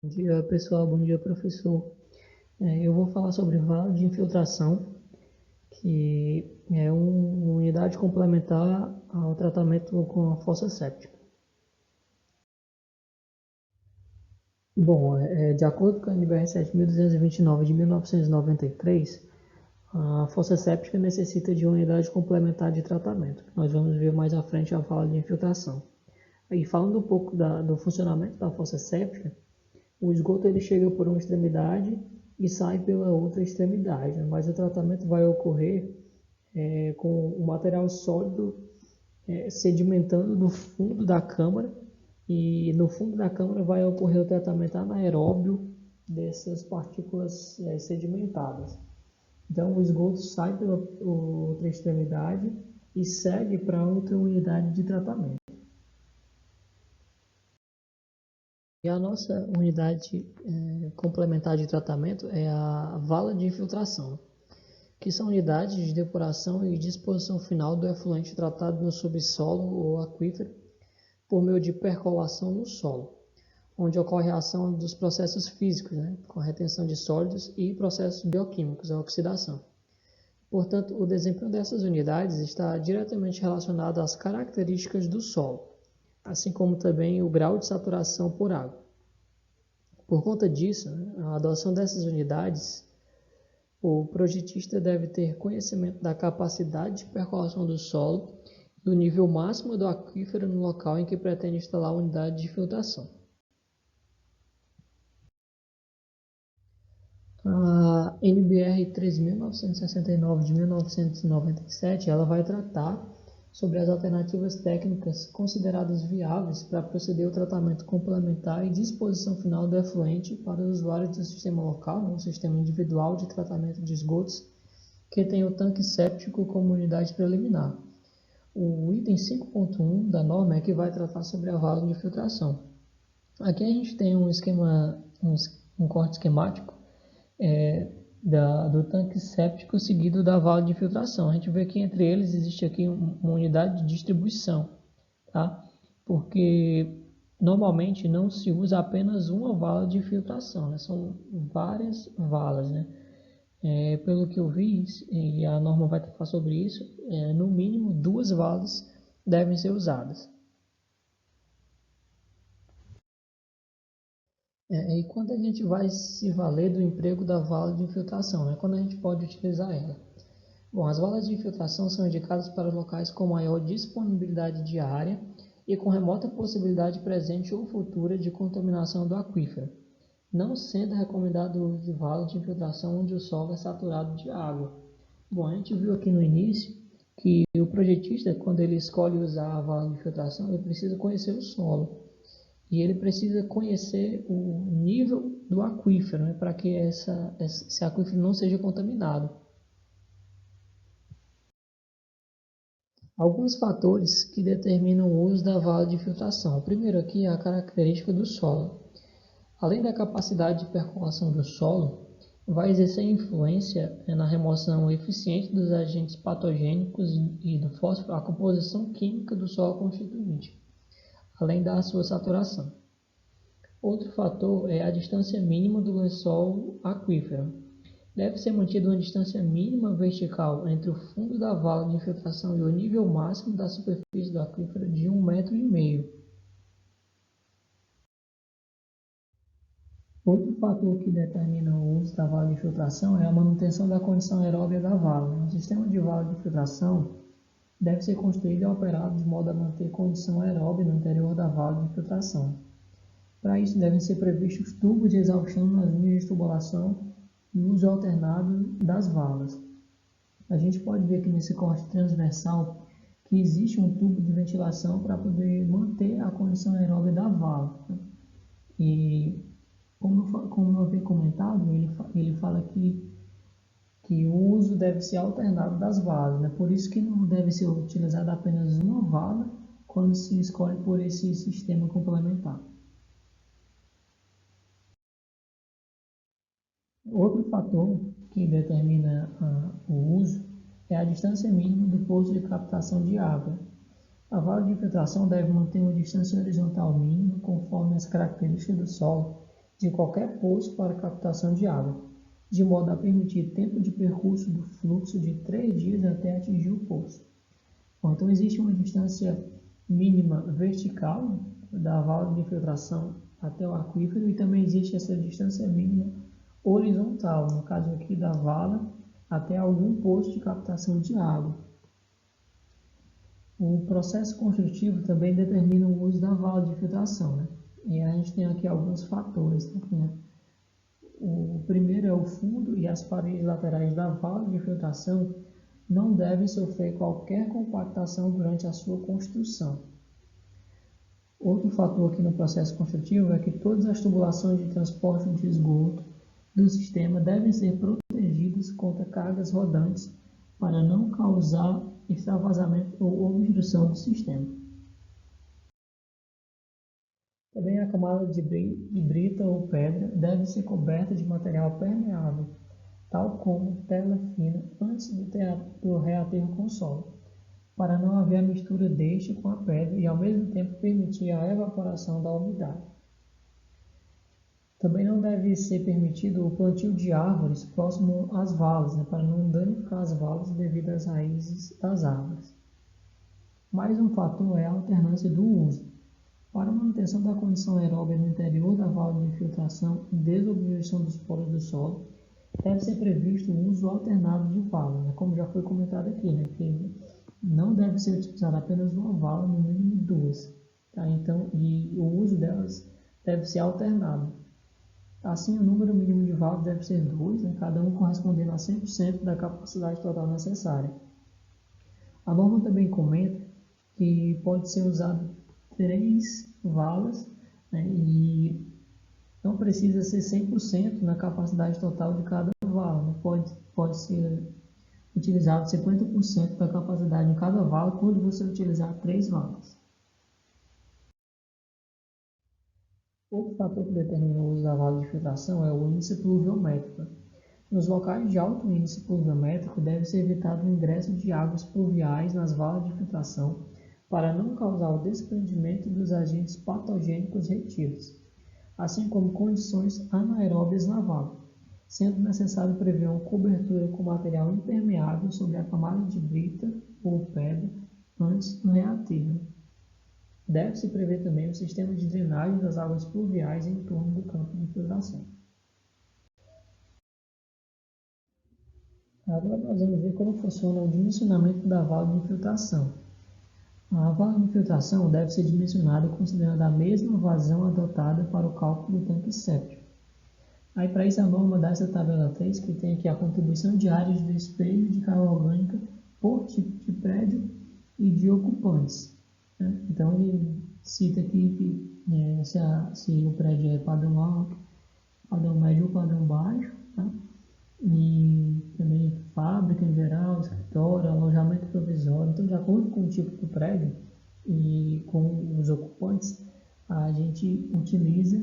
Bom dia, pessoal. Bom dia, professor. Eu vou falar sobre vala de infiltração, que é uma unidade complementar ao tratamento com a fossa séptica. Bom, de acordo com a NBR 7229 de 1993, a fossa séptica necessita de uma unidade complementar de tratamento. Nós vamos ver mais à frente a vala de infiltração. Aí, falando um pouco do funcionamento da fossa séptica, o esgoto ele chega por uma extremidade e sai pela outra extremidade, né? Mas o tratamento vai ocorrer com o material sólido sedimentando no fundo da câmara, e no fundo da câmara vai ocorrer o tratamento anaeróbio dessas partículas sedimentadas. Então o esgoto sai pela outra extremidade e segue para outra unidade de tratamento. E a nossa unidade complementar de tratamento é a vala de infiltração, que são unidades de depuração e disposição final do efluente tratado no subsolo ou aquífero por meio de percolação no solo, onde ocorre a ação dos processos físicos, né, com a retenção de sólidos, e processos bioquímicos, a oxidação. Portanto, o desempenho dessas unidades está diretamente relacionado às características do solo, assim como também o grau de saturação por água. Por conta disso, a adoção dessas unidades, o projetista deve ter conhecimento da capacidade de percolação do solo e do nível máximo do aquífero no local em que pretende instalar a unidade de filtração. A NBR 3.969 de 1997, ela vai tratar sobre as alternativas técnicas consideradas viáveis para proceder ao tratamento complementar e disposição final do efluente para os usuários do sistema local, no sistema individual de tratamento de esgotos, que tem o tanque séptico como unidade preliminar. O item 5.1 da norma é que vai tratar sobre a vala de filtração. Aqui a gente tem um corte esquemático do tanque séptico seguido da vala de filtração. A gente vê que entre eles existe aqui uma unidade de distribuição, tá? Porque normalmente não se usa apenas uma vala de filtração, né? São várias valas, né? Pelo que eu vi, e a norma vai tratar sobre isso, no mínimo 2 valas devem ser usadas. E quando a gente vai se valer do emprego da vala de infiltração, né? Quando a gente pode utilizar ela? Bom, as valas de infiltração são indicadas para locais com maior disponibilidade de área e com remota possibilidade presente ou futura de contaminação do aquífero, não sendo recomendado o uso de valas de infiltração onde o solo é saturado de água. Bom, a gente viu aqui no início que o projetista, quando ele escolhe usar a vala de infiltração, ele precisa conhecer o solo e ele precisa conhecer o nível do aquífero, né, para que esse aquífero não seja contaminado. Alguns fatores que determinam o uso da vala de filtração. O primeiro aqui é a característica do solo. Além da capacidade de percolação do solo, vai exercer influência na remoção eficiente dos agentes patogênicos e do fósforo, a composição química do solo constituinte, além da sua saturação. Outro fator é a distância mínima do lençol aquífero. Deve ser mantida uma distância mínima vertical entre o fundo da vala de infiltração e o nível máximo da superfície do aquífero de 1,5 m. Outro fator que determina o uso da vala de filtração é a manutenção da condição aeróbia da vala. O sistema de vala de filtração deve ser construído e operado de modo a manter condição aeróbia no interior da vala de filtração. Para isso, devem ser previstos tubos de exaustão nas linhas de tubulação e uso alternado das valas. A gente pode ver aqui nesse corte transversal que existe um tubo de ventilação para poder manter a condição aeróbia da vala. E como eu havia comentado, ele fala que o uso deve ser alternado das valas, né? Por isso que não deve ser utilizada apenas uma vala quando se escolhe por esse sistema complementar. Outro fator que determina o uso é a distância mínima do poço de captação de água. A vala de infiltração deve manter uma distância horizontal mínima conforme as características do solo de qualquer poço para captação de água, de modo a permitir tempo de percurso do fluxo de 3 dias até atingir o poço. Bom, então existe uma distância mínima vertical da vala de infiltração até o aquífero e também existe essa distância mínima horizontal, no caso aqui da vala até algum poço de captação de água. O processo construtivo também determina o uso da vala de infiltração, né? E a gente tem aqui alguns fatores, né? O primeiro é o fundo e as paredes laterais da vala de infiltração não devem sofrer qualquer compactação durante a sua construção. Outro fator aqui no processo construtivo é que todas as tubulações de transporte de esgoto do sistema devem ser protegidas contra cargas rodantes para não causar extravasamento ou obstrução do sistema. Também a camada de brita ou pedra deve ser coberta de material permeável, tal como tela fina, antes do reaterro com solo, para não haver a mistura deste com a pedra e ao mesmo tempo permitir a evaporação da umidade. Também não deve ser permitido o plantio de árvores próximo às valas, para não danificar as valas devido às raízes das árvores. Mais um fator é a alternância do uso. Para a manutenção da condição aeróbica no interior da vala de infiltração e desobstrução dos poros do solo, deve ser previsto o uso alternado de valas, como já foi comentado aqui, que não deve ser utilizada apenas uma vala, no mínimo duas. Tá? Então, e o uso delas deve ser alternado. Assim, o número mínimo de valas deve ser 2, cada um correspondendo a 100% da capacidade total necessária. A norma também comenta que pode ser usado 3 valas, e não precisa ser 100% na capacidade total de cada vala. Pode ser utilizado 50% da capacidade em cada vala quando você utilizar 3 valas. Outro fator que determina o uso da vala de filtração é o índice pluviométrico. Nos locais de alto índice pluviométrico, deve-se evitar o ingresso de águas pluviais nas valas de filtração para não causar o desprendimento dos agentes patogênicos retidos, assim como condições anaeróbias na vala, sendo necessário prever uma cobertura com material impermeável sobre a camada de brita ou pedra antes do reaterro. Deve-se prever também o sistema de drenagem das águas pluviais em torno do campo de infiltração. Agora nós vamos ver como funciona o dimensionamento da vala de infiltração. A vala de infiltração deve ser dimensionada considerando a mesma vazão adotada para o cálculo do tanque séptico. Aí, para isso, a norma dá essa tabela 3, que tem aqui a contribuição de áreas de despejo de carga orgânica por tipo de prédio e de ocupantes. Então, ele cita aqui que se o prédio é padrão alto, padrão médio ou padrão baixo, e também fábrica em geral, escritório, alojamento provisório. Então, de acordo com o tipo do prédio e com os ocupantes, a gente utiliza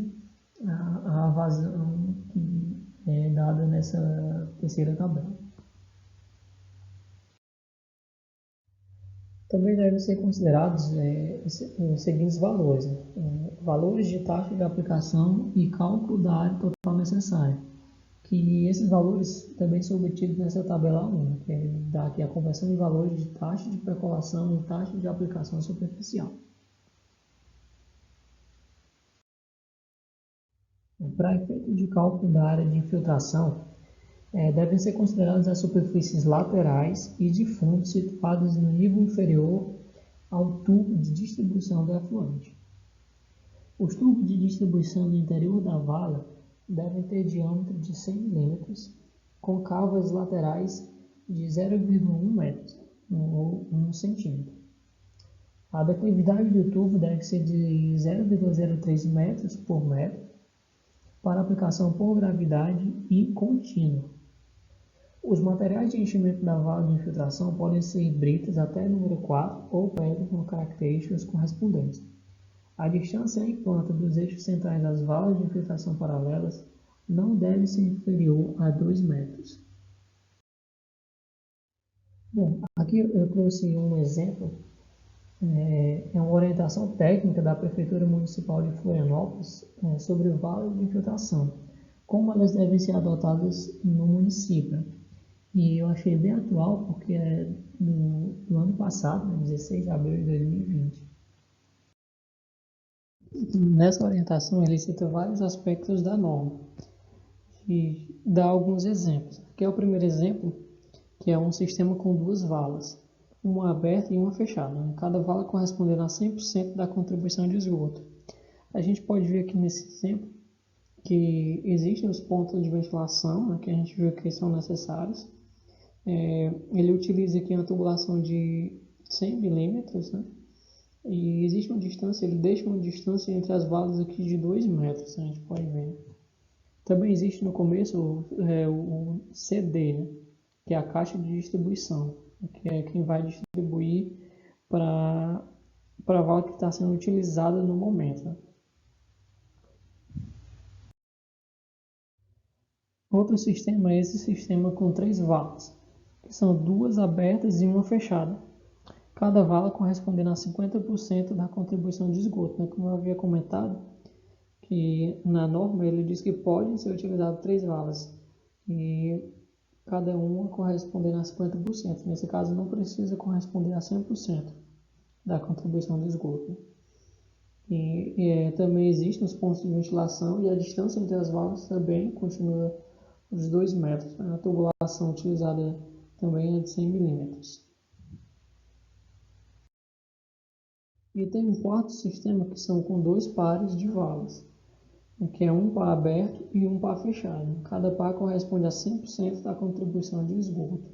a vazão que é dada nessa terceira tabela. Também devem ser considerados os seguintes valores: valores de taxa de aplicação e cálculo da área total necessária, que esses valores também são obtidos nessa tabela 1, que dá aqui a conversão de valores de taxa de percolação e taxa de aplicação superficial. Para efeito de cálculo da área de infiltração, devem ser consideradas as superfícies laterais e de fundo situadas no nível inferior ao tubo de distribuição do efluente. Os tubos de distribuição no interior da vala devem ter diâmetro de 100 mm, com cavas laterais de 0,1 metros ou 1 centímetro. A declividade do tubo deve ser de 0,03 metros por metro para aplicação por gravidade e contínua. Os materiais de enchimento da vala de infiltração podem ser britas até número 4 ou pedra com características correspondentes. A distância em planta dos eixos centrais das valas de infiltração paralelas não deve ser inferior a 2 metros. Bom, aqui eu trouxe um exemplo É uma orientação técnica da Prefeitura Municipal de Florianópolis sobre o vale de infiltração, como elas devem ser adotadas no município. E eu achei bem atual porque é do ano passado, 16 de abril de 2020. Nessa orientação ele cita vários aspectos da norma e dá alguns exemplos. Aqui é o primeiro exemplo, que é um sistema com duas valas, uma aberta e uma fechada, cada vala correspondendo a 100% da contribuição de esgoto. A gente pode ver aqui nesse exemplo que existem os pontos de ventilação, que a gente viu que são necessários. Ele utiliza aqui uma tubulação de 100 milímetros, e existe uma distância, ele deixa uma distância entre as valas aqui de 2 metros, a gente pode ver. Também existe no começo o CD, que é a caixa de distribuição, que é quem vai distribuir para a vala que está sendo utilizada no momento. Outro sistema é esse sistema com 3 valas, que são 2 abertas e uma fechada. Cada vala correspondendo a 50% da contribuição de esgoto, Como eu havia comentado, que na norma ele diz que podem ser utilizadas 3 valas e cada uma correspondendo a 50%. Nesse caso, não precisa corresponder a 100% da contribuição de esgoto. Também existem os pontos de ventilação e a distância entre as valas também continua os 2 metros. A tubulação utilizada também é de 100 milímetros. E tem um quarto sistema que são com 2 pares de valas, que é um par aberto e um par fechado. Cada par corresponde a 100% da contribuição de esgoto.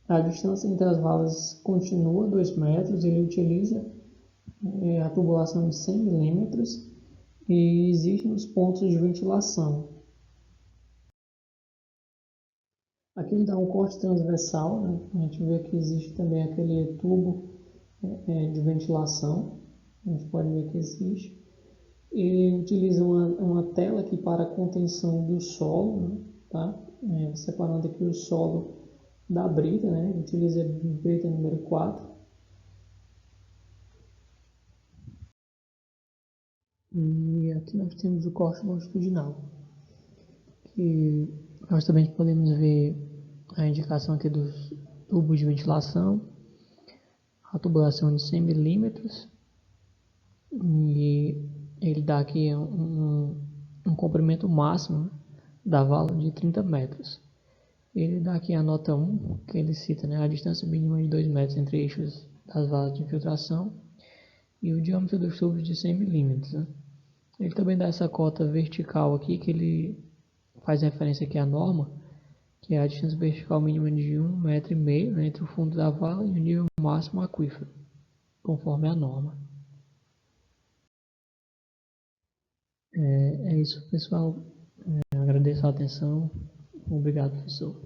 A distância entre as valas continua 2 metros, ele utiliza a tubulação de 100 milímetros e existem os pontos de ventilação. Aqui ele dá um corte transversal, a gente vê que existe também aquele tubo de ventilação, a gente pode ver que existe. Ele utiliza uma tela aqui para a contenção do solo, separando aqui o solo da brita, Ele utiliza a brita número 4. E aqui nós temos o corte longitudinal, que nós também podemos ver a indicação aqui dos tubos de ventilação, a tubulação de 100 milímetros, e ele dá aqui um comprimento máximo da vala de 30 metros. Ele dá aqui a nota 1, que ele cita a distância mínima de 2 metros entre eixos das valas de infiltração e o diâmetro dos tubos de 100 milímetros. Ele também dá essa cota vertical aqui, que ele faz referência aqui à norma, que é a distância vertical mínima de 1,5 metro entre o fundo da vala e o nível máximo aquífero, conforme a norma. É isso, pessoal. Agradeço a atenção. Obrigado, professor.